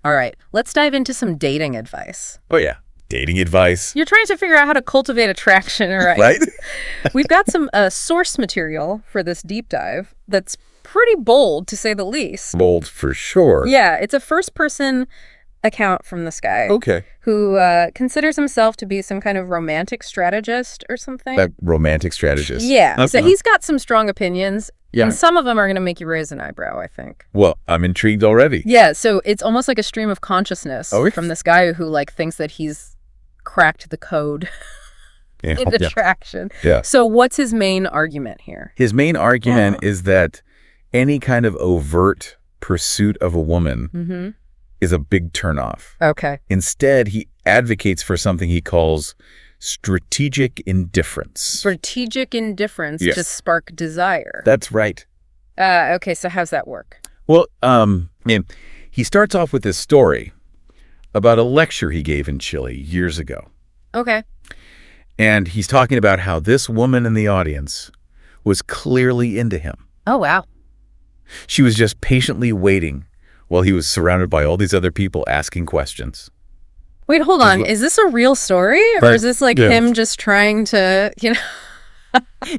All right, let's dive into some dating advice. Oh, yeah. Dating advice. You're trying to figure out how to cultivate attraction, right? Right? We've got some source material for this deep dive that's pretty bold, to say the least. Bold for sure. Yeah, it's a first-person account from this guy. Okay. Who considers himself to be some kind of romantic strategist or something. That romantic strategist. Yeah. Okay. So he's got some strong opinions. Yeah. And some of them are going to make you raise an eyebrow, I think. Well, I'm intrigued already. Yeah. So it's almost like a stream of consciousness from this guy who like thinks that he's cracked the code in attraction. Yeah. So what's his main argument here? His main argument is that any kind of overt pursuit of a woman is a big turnoff. Okay. Instead, he advocates for something he calls strategic indifference. Strategic indifference to spark desire. That's right. Okay, so how's that work? Well, he starts off with this story about a lecture he gave in Chile years ago. Okay. And he's talking about how this woman in the audience was clearly into him. Oh, wow. She was just patiently waiting while he was surrounded by all these other people asking questions. Wait, hold on. Is this a real story? Or is this like him just trying to,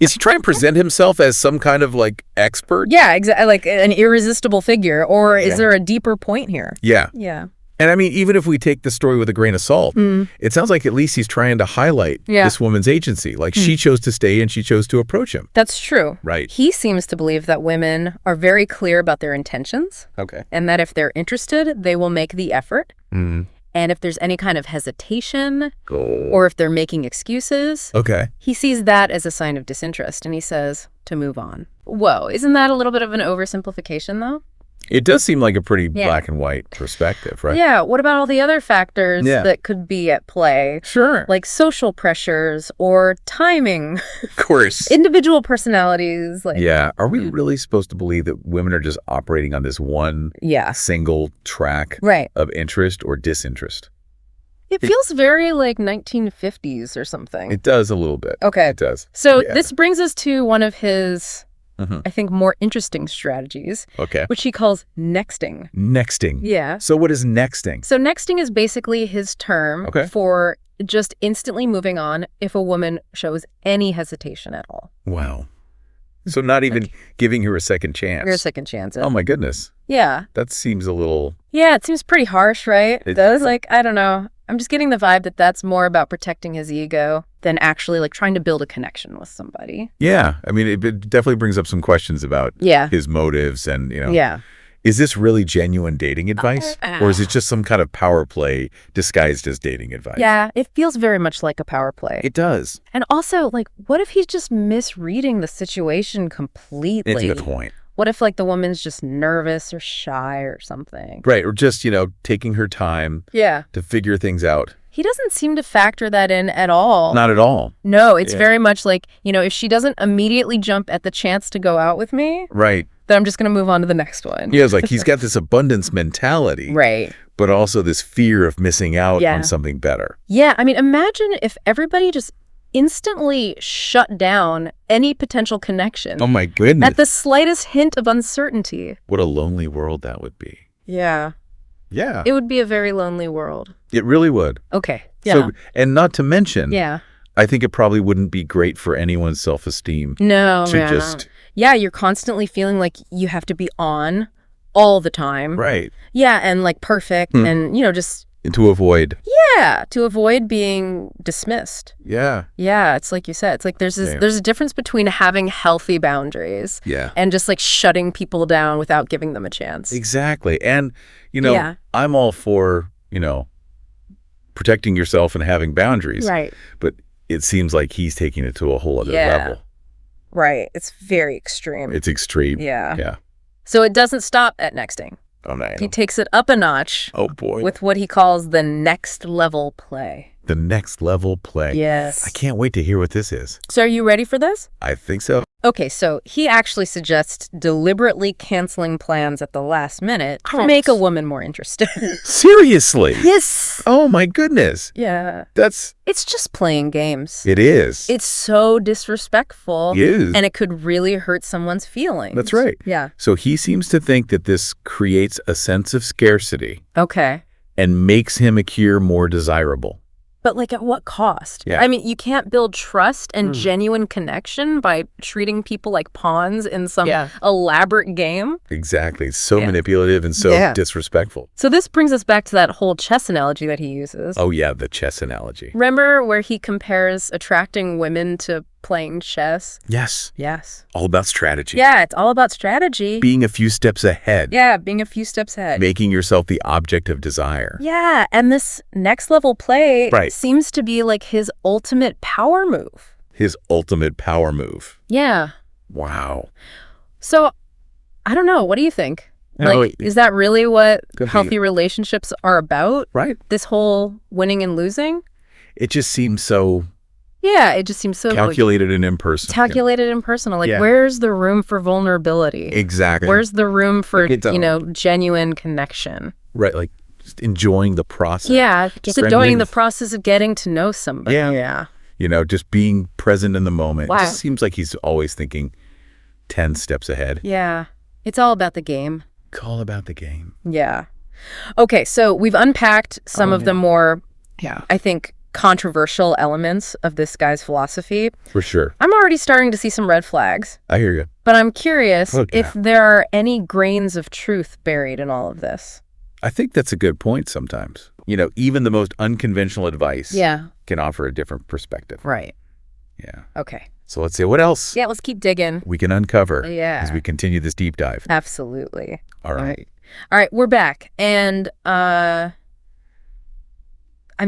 Is he trying to present himself as some kind of like expert? Yeah, exactly. Like an irresistible figure. Or is there a deeper point here? Yeah. Yeah. And I mean, even if we take the story with a grain of salt, it sounds like at least he's trying to highlight this woman's agency. Like she chose to stay and she chose to approach him. That's true. Right. He seems to believe that women are very clear about their intentions. Okay. And that if they're interested, they will make the effort. And if there's any kind of hesitation or if they're making excuses, he sees that as a sign of disinterest. And he says to move on. Whoa, isn't that a little bit of an oversimplification, though? It does seem like a pretty black and white perspective, right? Yeah. What about all the other factors that could be at play? Sure. Like social pressures or timing. Of course. Individual personalities. Like, Are we really supposed to believe that women are just operating on this one single track of interest or disinterest? It feels very like 1950s or something. It does a little bit. Okay. It does. So this brings us to one of his... I think more interesting strategies, which he calls nexting. Nexting. Yeah. So what is nexting? So nexting is basically his term for just instantly moving on if a woman shows any hesitation at all. Wow. So not even giving her a second chance. Give her a second chance. Oh my goodness. Yeah. That seems a little... Yeah, it seems pretty harsh, right? It does. Like, I don't know. I'm just getting the vibe that that's more about protecting his ego than actually like trying to build a connection with somebody. Yeah. I mean, it definitely brings up some questions about his motives and, is this really genuine dating advice? Or is it just some kind of power play disguised as dating advice? Yeah, it feels very much like a power play. It does. And also, like, what if he's just misreading the situation completely? It's a good point. What if, like, the woman's just nervous or shy or something? Right, or just, taking her time to figure things out. He doesn't seem to factor that in at all. Not at all. No, it's very much like, if she doesn't immediately jump at the chance to go out with me, right, then I'm just going to move on to the next one. Yeah, it's like he's got this abundance mentality. Right. But also this fear of missing out on something better. Yeah, I mean, imagine if everybody just instantly shut down any potential connection. Oh my goodness. At the slightest hint of uncertainty. What a lonely world that would be. Yeah. Yeah. It would be a very lonely world. It really would. Okay. Yeah. So, and not to mention, I think it probably wouldn't be great for anyone's self-esteem. No, yeah, you're constantly feeling like you have to be on all the time. Right. Yeah, and like perfect and, just... And to avoid. Yeah, to avoid being dismissed. Yeah. Yeah, it's like you said. It's like there's a difference between having healthy boundaries and just like shutting people down without giving them a chance. Exactly. And, I'm all for, protecting yourself and having boundaries. Right. But it seems like he's taking it to a whole other level. Right. It's very extreme. It's extreme. Yeah. Yeah. So it doesn't stop at nexting. Oh, no. He takes it up a notch. Oh, boy. With what he calls the next level play. The next level play. Yes. I can't wait to hear what this is. So are you ready for this? I think so. Okay, so he actually suggests deliberately canceling plans at the last minute to make a woman more interested. Seriously? Yes. Oh, my goodness. Yeah. It's just playing games. It is. It's so disrespectful. It is. And it could really hurt someone's feelings. That's right. Yeah. So he seems to think that this creates a sense of scarcity. Okay. And makes him appear more desirable. But, like, at what cost? Yeah. I mean, you can't build trust and genuine connection by treating people like pawns in some elaborate game. Exactly. It's so manipulative and so disrespectful. So this brings us back to that whole chess analogy that he uses. Oh, yeah, the chess analogy. Remember where he compares attracting women to playing chess? Yes. Yes. All about strategy. Yeah, it's all about strategy. Being a few steps ahead. Yeah, being a few steps ahead. Making yourself the object of desire. Yeah, and this next level play seems to be like his ultimate power move. His ultimate power move. Yeah. Wow. So, I don't know. What do you think? Like, is that really what healthy relationships are about? Right. This whole winning and losing? It just seems so... Yeah, it just seems so... calculated and impersonal. Calculated and impersonal. Like, where's the room for vulnerability? Exactly. Where's the room for, genuine connection? Right, like, just enjoying the process. Yeah, just enjoying the process of getting to know somebody. Yeah. Just being present in the moment. Wow. It just seems like he's always thinking 10 steps ahead. Yeah. It's all about the game. It's all about the game. Yeah. Okay, so we've unpacked some of the more, I think, controversial elements of this guy's philosophy. For sure. I'm already starting to see some red flags. I hear you. But I'm curious if there are any grains of truth buried in all of this. I think that's a good point sometimes. Even the most unconventional advice can offer a different perspective. Right. Yeah. Okay. So let's see what else. Yeah, let's keep digging. We can uncover as we continue this deep dive. Absolutely. All right. All right, we're back. And I'm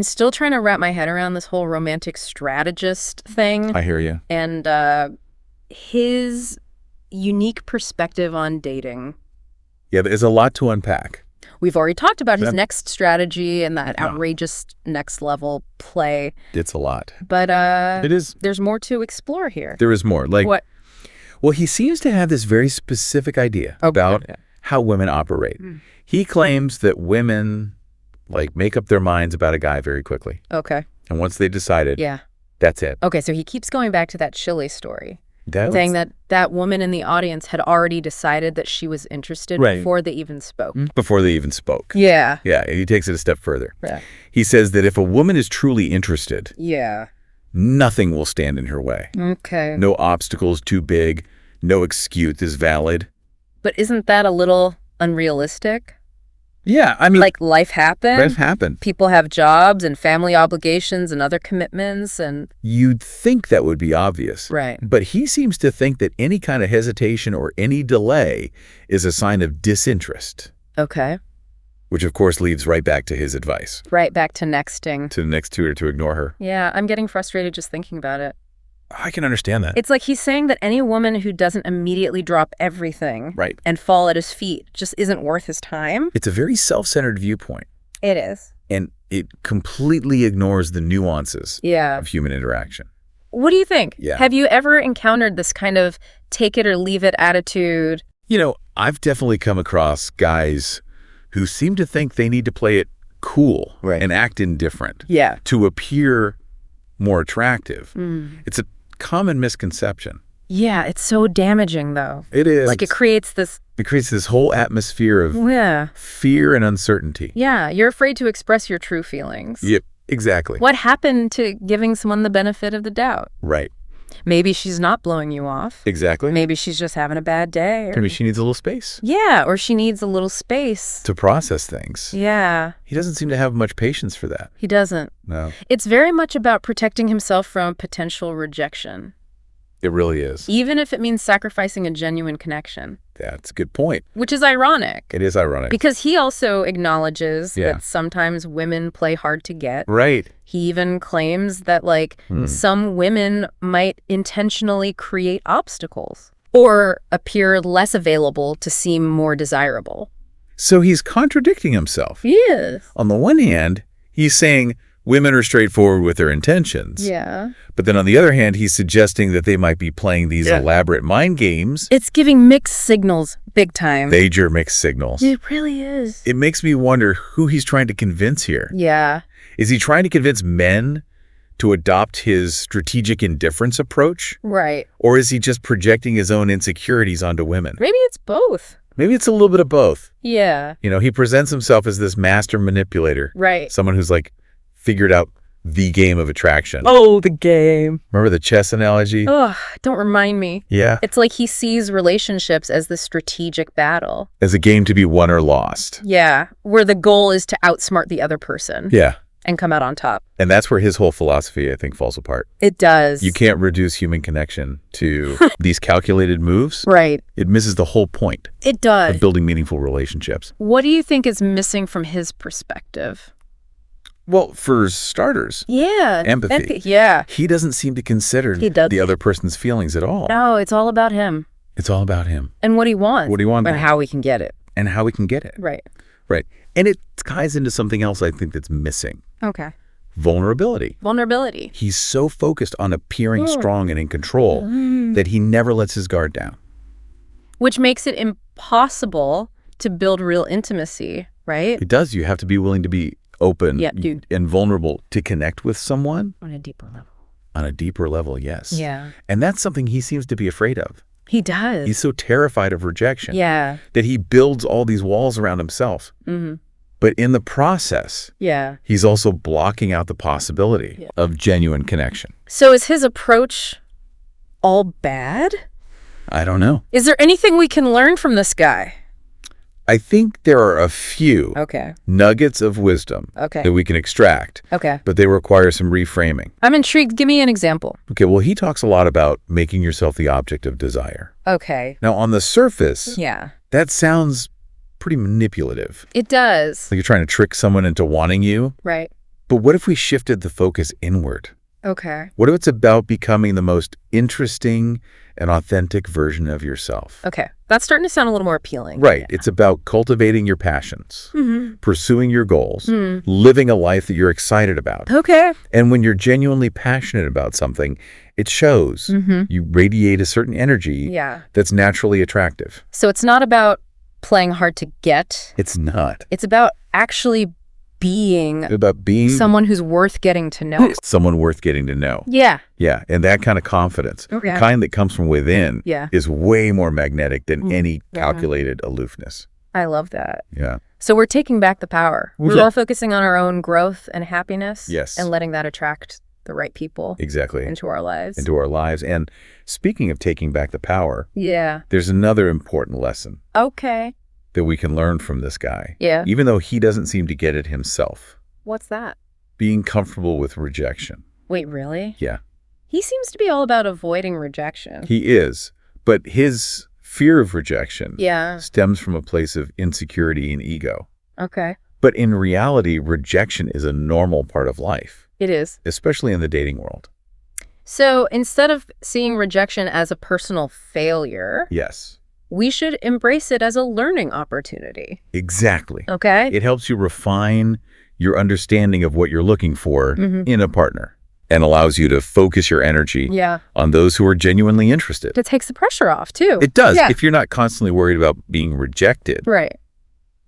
still trying to wrap my head around this whole romantic strategist thing. I hear you. And his unique perspective on dating. Yeah, there's a lot to unpack. We've already talked about his next strategy and that outrageous next level play. It's a lot. But it is. There's more to explore here. There is more. Like what? Well, he seems to have this very specific idea about how women operate. He claims that women make up their minds about a guy very quickly. Okay. And once they decided, that's it. Okay, so he keeps going back to that Chile story. Saying that woman in the audience had already decided that she was interested before they even spoke. Before they even spoke. Yeah. Yeah, he takes it a step further. Yeah. He says that if a woman is truly interested, yeah, nothing will stand in her way. Okay. No obstacles too big, no excuse is valid. But isn't that a little unrealistic? Yeah, I mean... Like, life happens. Life happens. People have jobs and family obligations and other commitments and... You'd think that would be obvious. Right. But he seems to think that any kind of hesitation or any delay is a sign of disinterest. Okay. Which, of course, leads right back to his advice. Right back to nexting. To the next tutor to ignore her. Yeah, I'm getting frustrated just thinking about it. I can understand that. It's like he's saying that any woman who doesn't immediately drop everything and fall at his feet just isn't worth his time. It's a very self-centered viewpoint. It is. And it completely ignores the nuances of human interaction. What do you think? Yeah. Have you ever encountered this kind of take it or leave it attitude? I've definitely come across guys who seem to think they need to play it cool and act indifferent to appear more attractive. It's a common misconception. Yeah, it's so damaging, though. It is. Like, it creates this whole atmosphere of fear and uncertainty. Yeah, you're afraid to express your true feelings. Yep, exactly. What happened to giving someone the benefit of the doubt? Right. Maybe she's not blowing you off. Exactly. Maybe she's just having a bad day. Maybe she needs a little space. Yeah, or she needs a little space. To process things. Yeah. He doesn't seem to have much patience for that. He doesn't. No. It's very much about protecting himself from potential rejection. It really is. Even if it means sacrificing a genuine connection. That's a good point. Which is ironic. It is ironic. Because he also acknowledges that sometimes women play hard to get. Right. He even claims that, some women might intentionally create obstacles or appear less available to seem more desirable. So he's contradicting himself. He is. On the one hand, he's saying women are straightforward with their intentions. Yeah. But then on the other hand, he's suggesting that they might be playing these elaborate mind games. It's giving mixed signals big time. Major mixed signals. It really is. It makes me wonder who he's trying to convince here. Yeah. Is he trying to convince men to adopt his strategic indifference approach? Right. Or is he just projecting his own insecurities onto women? Maybe it's both. Maybe it's a little bit of both. Yeah. You know, he presents himself as this master manipulator. Right. Someone who's like figured out the game of attraction. Oh, the game. Remember the chess analogy? Oh, don't remind me. Yeah. It's like he sees relationships as the strategic battle. As a game to be won or lost. Yeah. Where the goal is to outsmart the other person. Yeah. And come out on top. And that's where his whole philosophy, I think, falls apart. It does. You can't reduce human connection to these calculated moves. Right. It misses the whole point. It does. Of building meaningful relationships. What do you think is missing from his perspective? Well, for starters, empathy. Yeah. He doesn't seem to consider the other person's feelings at all. No, it's all about him. It's all about him. And what he wants. What he wants. And how we can get it. And how we can get it. Right. Right. And it ties into something else I think that's missing. Okay. Vulnerability. Vulnerability. He's so focused on appearing strong and in control that he never lets his guard down. Which makes it impossible to build real intimacy, right? It does. You have to be willing to be open and vulnerable to connect with someone. On a deeper level. On a deeper level, yes. Yeah. And that's something he seems to be afraid of. He does. He's so terrified of rejection. Yeah. That he builds all these walls around himself. Mm-hmm. But in the process, he's also blocking out the possibility of genuine connection. So is his approach all bad? I don't know. Is there anything we can learn from this guy? I think there are a few nuggets of wisdom that we can extract, but they require some reframing. I'm intrigued. Give me an example. Okay, well, he talks a lot about making yourself the object of desire. Okay. Now, on the surface, that sounds pretty manipulative. It does. Like you're trying to trick someone into wanting you. Right. But what if we shifted the focus inward? Okay. What if it's about becoming the most interesting and authentic version of yourself? Okay. That's starting to sound a little more appealing. Right. It's about cultivating your passions, pursuing your goals, living a life that you're excited about. Okay. And when you're genuinely passionate about something, it shows. You radiate a certain energy that's naturally attractive. So it's not about playing hard to get. It's not. It's about actually being someone who's worth getting to know. Someone worth getting to know. Yeah. Yeah. And that kind of confidence, the kind that comes from within, is way more magnetic than any calculated aloofness. I love that. Yeah. So we're taking back the power. We're all focusing on our own growth and happiness. Yes. And letting that attract the right people. Exactly. Into our lives. Into our lives. And speaking of taking back the power, there's another important lesson. Okay. That we can learn from this guy. Yeah. Even though he doesn't seem to get it himself. What's that? Being comfortable with rejection. Wait, really? Yeah. He seems to be all about avoiding rejection. He is. But his fear of rejection stems from a place of insecurity and ego. Okay. But in reality, rejection is a normal part of life. It is. Especially in the dating world. So instead of seeing rejection as a personal failure, we should embrace it as a learning opportunity. Exactly. Okay. It helps you refine your understanding of what you're looking for in a partner and allows you to focus your energy on those who are genuinely interested. It takes the pressure off, too. It does. If you're not constantly worried about being rejected,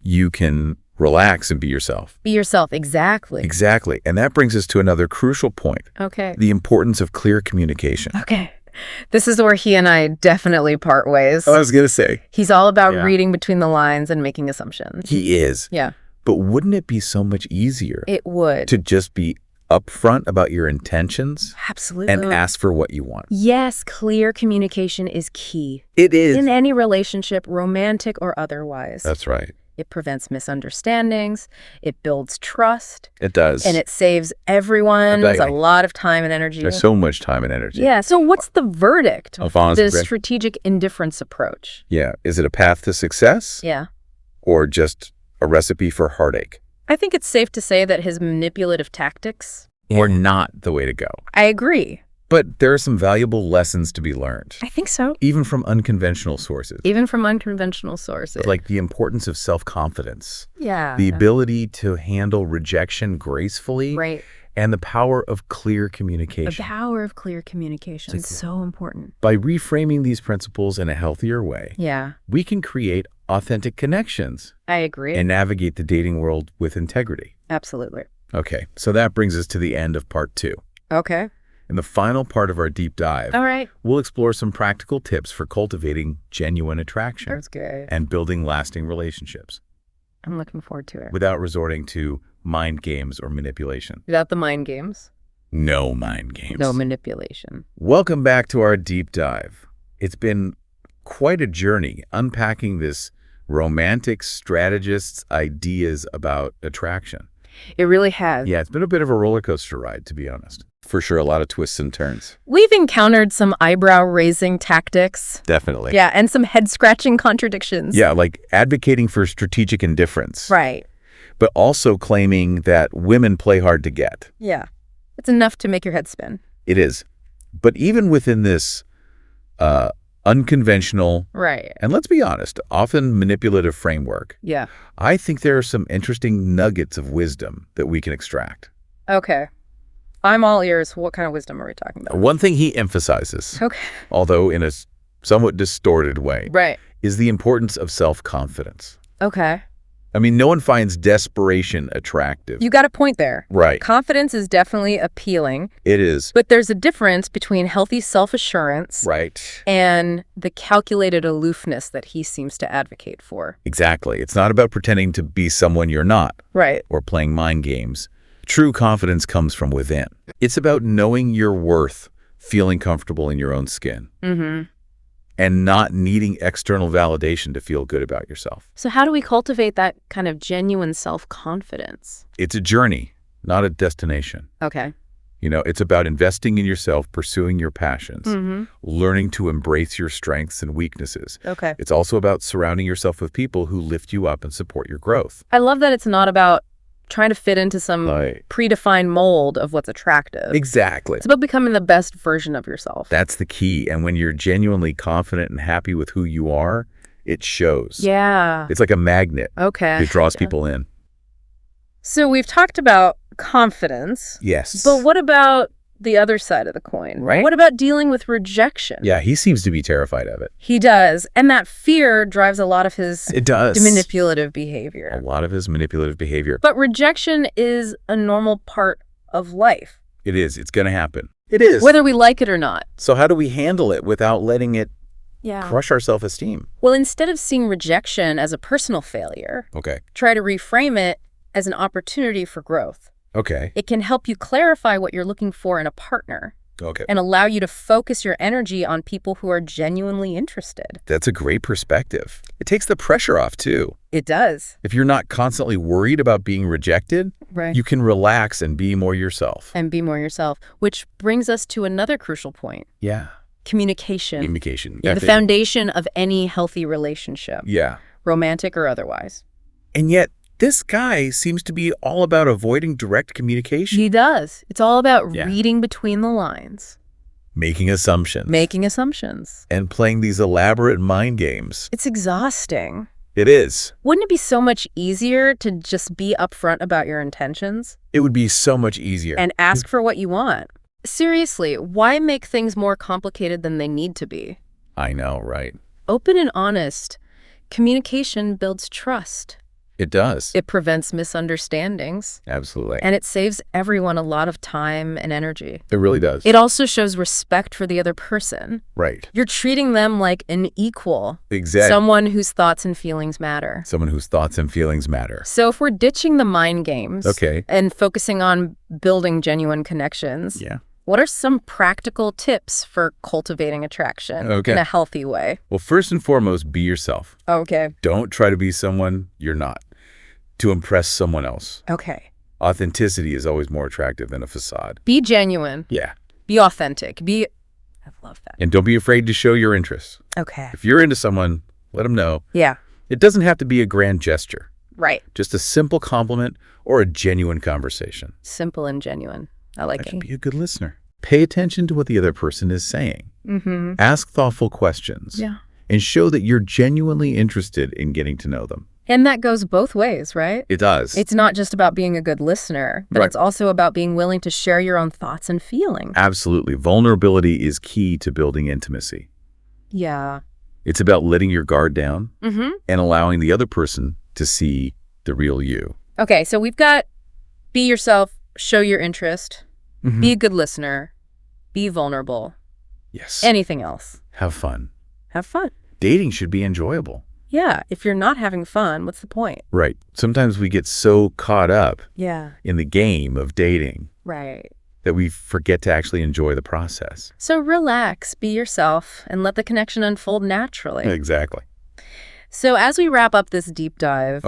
you can relax and be yourself. Be yourself, exactly. Exactly. And that brings us to another crucial point. Okay. The importance of clear communication. Okay. This is where he and I definitely part ways. I was going to say. He's all about reading between the lines and making assumptions. He is. Yeah. But wouldn't it be so much easier? It would. To just be upfront about your intentions? Absolutely. And ask for what you want. Yes, clear communication is key. It is. In any relationship, romantic or otherwise. That's right. It prevents misunderstandings. It builds trust. It does. And it saves everyone a lot of time and energy. There's so much time and energy. Yeah. So what's the verdict of the strategic indifference approach? Yeah. Is it a path to success? Yeah. Or just a recipe for heartache? I think it's safe to say that his manipulative tactics were not the way to go. I agree. But there are some valuable lessons to be learned. I think so. Even from unconventional sources. Even from unconventional sources. Like the importance of self-confidence. Yeah. The ability to handle rejection gracefully. Right. And the power of clear communication. The power of clear communication is so important. By reframing these principles in a healthier way, we can create authentic connections. I agree. And navigate the dating world with integrity. Absolutely. Okay, so that brings us to the end of part 2. Okay. In the final part of our deep dive, all right, we'll explore some practical tips for cultivating genuine attraction. That's good. And building lasting relationships. I'm looking forward to it. Without resorting to mind games or manipulation. Without the mind games? No mind games. No manipulation. Welcome back to our deep dive. It's been quite a journey unpacking this romantic strategist's ideas about attraction. It really has. Yeah, it's been a bit of a roller coaster ride, to be honest. For sure, a lot of twists and turns. We've encountered some eyebrow-raising tactics. Definitely. Yeah, and some head-scratching contradictions. Yeah, like advocating for strategic indifference. Right. But also claiming that women play hard to get. Yeah. It's enough to make your head spin. It is. But even within this unconventional, right, and let's be honest, often manipulative framework, I think there are some interesting nuggets of wisdom that we can extract. Okay. I'm all ears. What kind of wisdom are we talking about? One thing he emphasizes, although in a somewhat distorted way, is the importance of self-confidence. Okay. I mean, no one finds desperation attractive. You got a point there. Right. Confidence is definitely appealing. It is. But there's a difference between healthy self-assurance and the calculated aloofness that he seems to advocate for. Exactly. It's not about pretending to be someone you're not. Right. Or playing mind games. True confidence comes from within. It's about knowing your worth, feeling comfortable in your own skin. Mm-hmm. And not needing external validation to feel good about yourself. So how do we cultivate that kind of genuine self-confidence? It's a journey, not a destination. Okay. You know, it's about investing in yourself, pursuing your passions, learning to embrace your strengths and weaknesses. Okay. It's also about surrounding yourself with people who lift you up and support your growth. I love that it's not about trying to fit into some predefined mold of what's attractive. Exactly. It's about becoming the best version of yourself. That's the key. And when you're genuinely confident and happy with who you are, it shows. Yeah. It's like a magnet. Okay. It draws people in. So we've talked about confidence. Yes. But what about the other side of the coin? Right. What about dealing with rejection? Yeah, he seems to be terrified of it. He does. And that fear drives a lot of his manipulative behavior. A lot of his manipulative behavior. But rejection is a normal part of life. It is. It's going to happen. It is. Whether we like it or not. So how do we handle it without letting it crush our self-esteem? Well, instead of seeing rejection as a personal failure, try to reframe it as an opportunity for growth. Okay. It can help you clarify what you're looking for in a partner. Okay. And allow you to focus your energy on people who are genuinely interested. That's a great perspective. It takes the pressure off, too. It does. If you're not constantly worried about being rejected, you can relax and be more yourself. And be more yourself, which brings us to another crucial point. Yeah. Communication. Communication. The foundation of any healthy relationship. Yeah. Romantic or otherwise. And yet, this guy seems to be all about avoiding direct communication. He does. It's all about reading between the lines. Making assumptions. Making assumptions. And playing these elaborate mind games. It's exhausting. It is. Wouldn't it be so much easier to just be upfront about your intentions? It would be so much easier. And ask for what you want. Seriously, why make things more complicated than they need to be? I know, right? Open and honest communication builds trust. It does. It prevents misunderstandings. Absolutely. And it saves everyone a lot of time and energy. It really does. It also shows respect for the other person. Right. You're treating them like an equal. Exactly. Someone whose thoughts and feelings matter. Someone whose thoughts and feelings matter. So if we're ditching the mind games and focusing on building genuine connections, what are some practical tips for cultivating attraction in a healthy way? Well, first and foremost, be yourself. Okay. Don't try to be someone you're not to impress someone else. Okay. Authenticity is always more attractive than a facade. Be genuine. Yeah. Be authentic. I love that. And don't be afraid to show your interests. Okay. If you're into someone, let them know. Yeah. It doesn't have to be a grand gesture. Right. Just a simple compliment or a genuine conversation. Simple and genuine. I like it. Be a good listener. Pay attention to what the other person is saying. Ask thoughtful questions. Yeah. And show that you're genuinely interested in getting to know them. And that goes both ways, right? It does. It's not just about being a good listener, but it's also about being willing to share your own thoughts and feelings. Absolutely. Vulnerability is key to building intimacy. Yeah. It's about letting your guard down and allowing the other person to see the real you. Okay, so we've got be yourself, show your interest, be a good listener, be vulnerable. Yes. Anything else? Have fun. Have fun. Dating should be enjoyable. Yeah, if you're not having fun, what's the point? Right. Sometimes we get so caught up in the game of dating that we forget to actually enjoy the process. So relax, be yourself, and let the connection unfold naturally. Exactly. So as we wrap up this deep dive,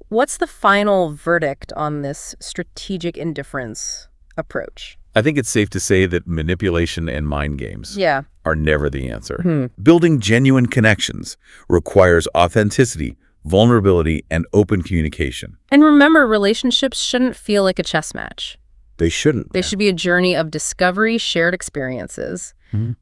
what's the final verdict on this strategic indifference approach? I think it's safe to say that manipulation and mind games are never the answer. Building genuine connections requires authenticity, vulnerability, and open communication. And remember, relationships shouldn't feel like a chess match. They shouldn't. They should be a journey of discovery, shared experiences,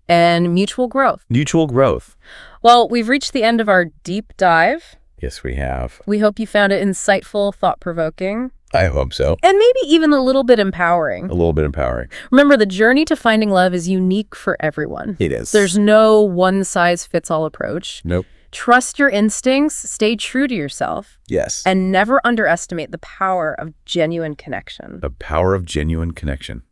and mutual growth. Mutual growth. Well, we've reached the end of our deep dive. Yes, we have. We hope you found it insightful, thought-provoking. I hope so. And maybe even a little bit empowering. A little bit empowering. Remember, the journey to finding love is unique for everyone. It is. There's no one-size-fits-all approach. Nope. Trust your instincts, stay true to yourself. Yes. And never underestimate the power of genuine connection. The power of genuine connection.